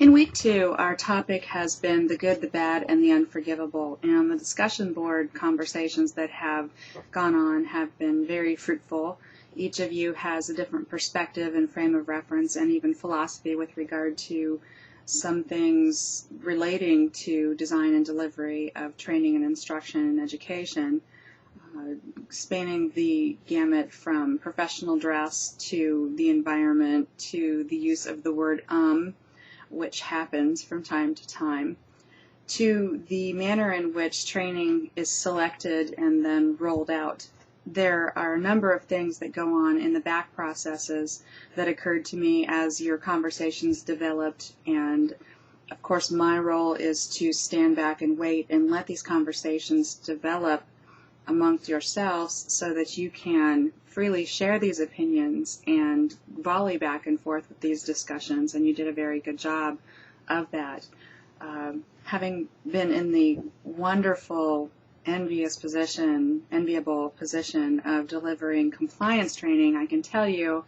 In week 2, our topic has been the good, the bad, and the unforgivable, and the discussion board conversations that have gone on have been very fruitful. Each of you has a different perspective and frame of reference and even philosophy with regard to some things relating to design and delivery of training and instruction and education, spanning the gamut from professional dress to the environment to the use of the word which happens from time to time, to the manner in which training is selected and then rolled out. There are a number of things that go on in the back processes that occurred to me as your conversations developed, and of course my role is to stand back and wait and let these conversations develop amongst yourselves so that you can freely share these opinions and volley back and forth with these discussions, and you did a very good job of that. Having been in the wonderful, enviable position of delivering compliance training, I can tell you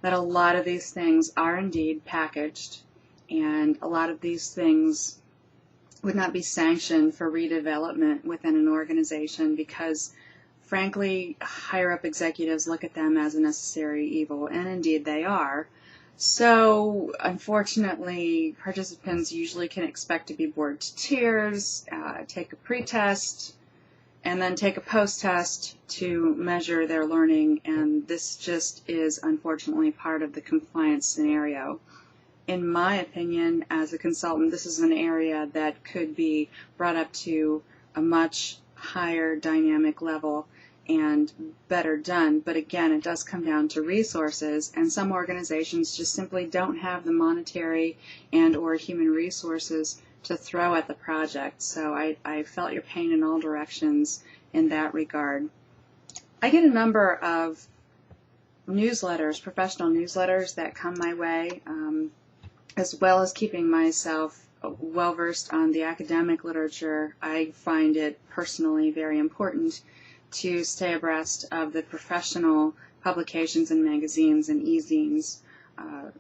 that a lot of these things are indeed packaged, and a lot of these things would not be sanctioned for redevelopment within an organization because, frankly, higher-up executives look at them as a necessary evil, and indeed they are. So, unfortunately, participants usually can expect to be bored to tears, take a pre-test, and then take a post-test to measure their learning, and this just is, unfortunately, part of the compliance scenario. In my opinion, as a consultant, this is an area that could be brought up to a much higher dynamic level and better done. But again, it does come down to resources, and some organizations just simply don't have the monetary and or human resources to throw at the project. So I felt your pain in all directions in that regard. I get a number of newsletters, professional newsletters that come my way, as well as keeping myself well-versed on the academic literature. I find it personally very important to stay abreast of the professional publications and magazines and e-zines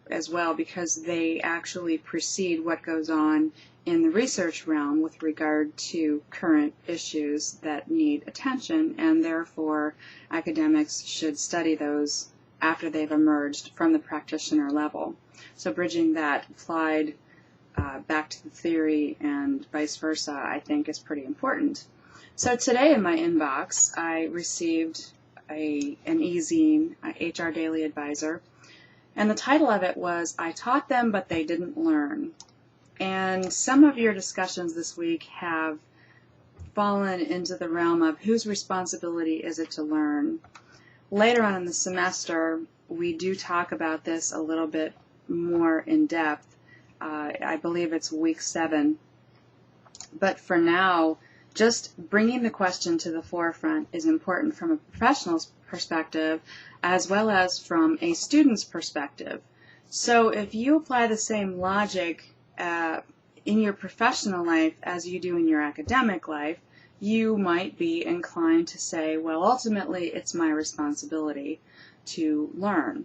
as well, because they actually precede what goes on in the research realm with regard to current issues that need attention, and therefore academics should study those after they've emerged from the practitioner level. So bridging that applied back to the theory and vice versa, I think, is pretty important. So today in my inbox, I received an e-zine, HR Daily Advisor, and the title of it was, "I Taught Them, But They Didn't Learn." And some of your discussions this week have fallen into the realm of whose responsibility is it to learn. Later on in the semester, we do talk about this a little bit more in depth. I believe it's week 7. But for now, just bringing the question to the forefront is important from a professional's perspective as well as from a student's perspective. So if you apply the same logic in your professional life as you do in your academic life, you might be inclined to say, well, ultimately it's my responsibility to learn.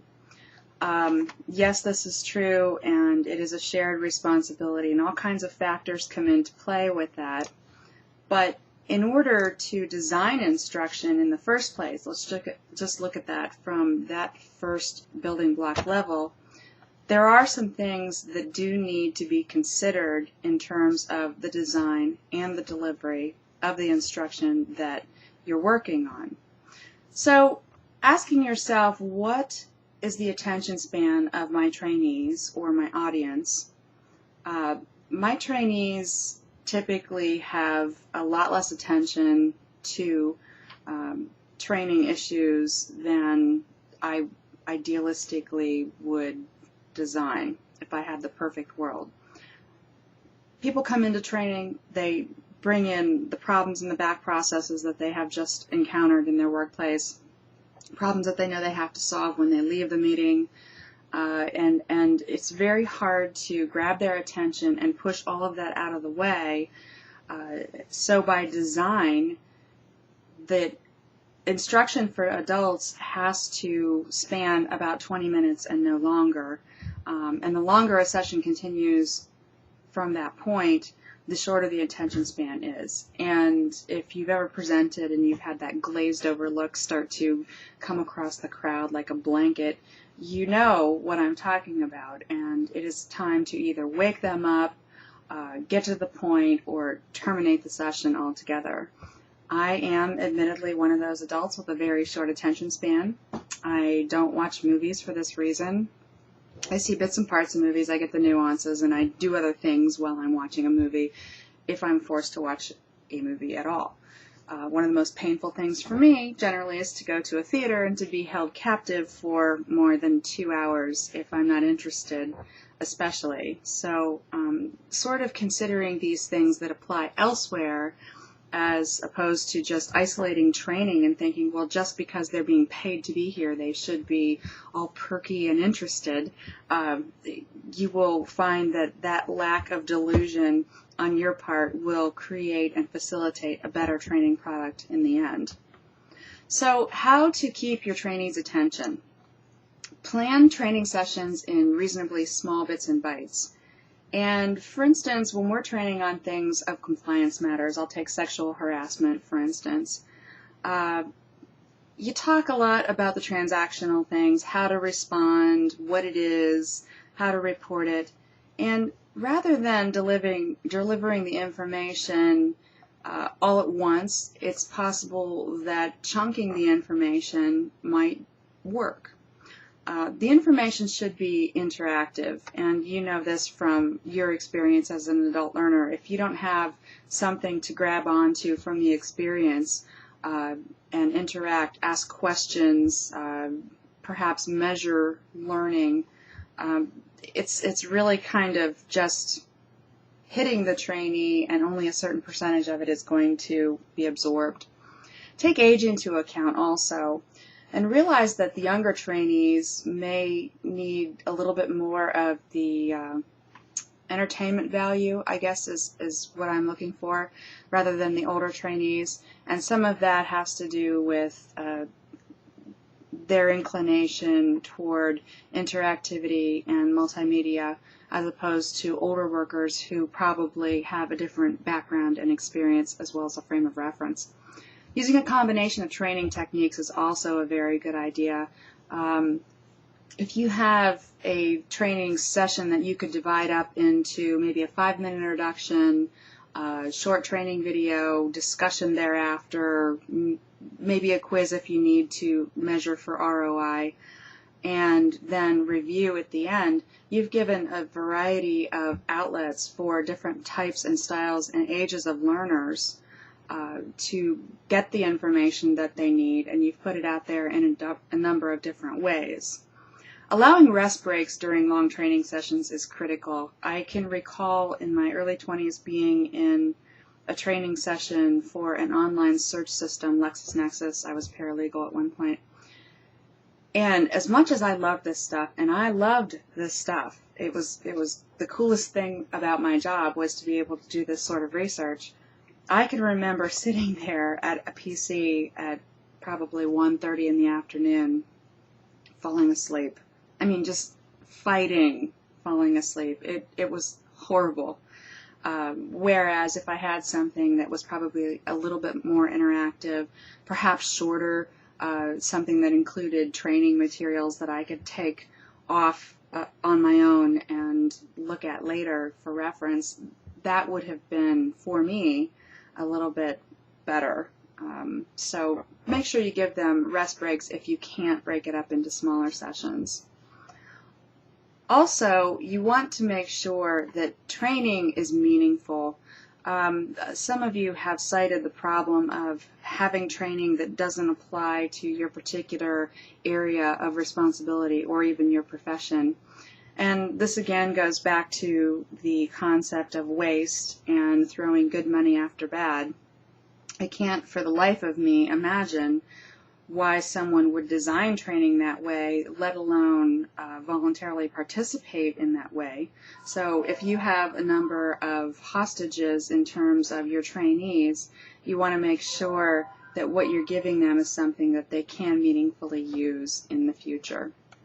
Yes, this is true, and it is a shared responsibility, and all kinds of factors come into play with that. But in order to design instruction in the first place, let's just look at that from that first building block level. There are some things that do need to be considered in terms of the design and the delivery of the instruction that you're working on. So asking yourself, what is the attention span of my trainees or my audience? My trainees typically have a lot less attention to training issues than I idealistically would design if I had the perfect world. People come into training, they bring in the problems in the back processes that they have just encountered in their workplace, problems that they know they have to solve when they leave the meeting, and it's very hard to grab their attention and push all of that out of the way. So by design, the instruction for adults has to span about 20 minutes and no longer. And the longer a session continues, from that point, the shorter the attention span is. And if you've ever presented and you've had that glazed over look start to come across the crowd like a blanket, you know what I'm talking about. And it is time to either wake them up, get to the point, or terminate the session altogether. I am admittedly one of those adults with a very short attention span. I don't watch movies for this reason. I see bits and parts of movies, I get the nuances, and I do other things while I'm watching a movie if I'm forced to watch a movie at all. One of the most painful things for me generally is to go to a theater and to be held captive for more than 2 hours if I'm not interested, especially. So sort of considering these things that apply elsewhere as opposed to just isolating training and thinking, well, just because they're being paid to be here, they should be all perky and interested, you will find that that lack of delusion on your part will create and facilitate a better training product in the end. So how to keep your trainees' attention? Plan training sessions in reasonably small bits and bytes. And for instance, when we're training on things of compliance matters, I'll take sexual harassment, for instance, you talk a lot about the transactional things, how to respond, what it is, how to report it, and rather than delivering the information all at once, it's possible that chunking the information might work. The information should be interactive, and you know this from your experience as an adult learner. If you don't have something to grab onto from the experience and interact, ask questions, perhaps measure learning, it's really kind of just hitting the trainee, and only a certain percentage of it is going to be absorbed. Take age into account also. And realize that the younger trainees may need a little bit more of the entertainment value, I guess is what I'm looking for, rather than the older trainees. And some of that has to do with their inclination toward interactivity and multimedia, as opposed to older workers who probably have a different background and experience as well as a frame of reference. Using a combination of training techniques is also a very good idea. If you have a training session that you could divide up into maybe a 5-minute introduction, short training video, discussion thereafter, maybe a quiz if you need to measure for ROI, and then review at the end, you've given a variety of outlets for different types and styles and ages of learners to get the information that they need, and you've put it out there in a number of different ways. Allowing rest breaks during long training sessions is critical. I can recall in my early 20s being in a training session for an online search system, LexisNexis. I was paralegal at one point. And as much as I loved this stuff, and I loved this stuff, it was the coolest thing about my job was to be able to do this sort of research. I can remember sitting there at a PC at probably 1:30 in the afternoon, falling asleep. I mean, just fighting falling asleep. It was horrible. Whereas if I had something that was probably a little bit more interactive, perhaps shorter, something that included training materials that I could take off on my own and look at later for reference, that would have been, for me, a little bit better. So make sure you give them rest breaks if you can't break it up into smaller sessions. Also, you want to make sure that training is meaningful. Some of you have cited the problem of having training that doesn't apply to your particular area of responsibility or even your profession. And this again goes back to the concept of waste and throwing good money after bad. I can't for the life of me imagine why someone would design training that way, let alone voluntarily participate in that way. So if you have a number of hostages in terms of your trainees, you want to make sure that what you're giving them is something that they can meaningfully use in the future.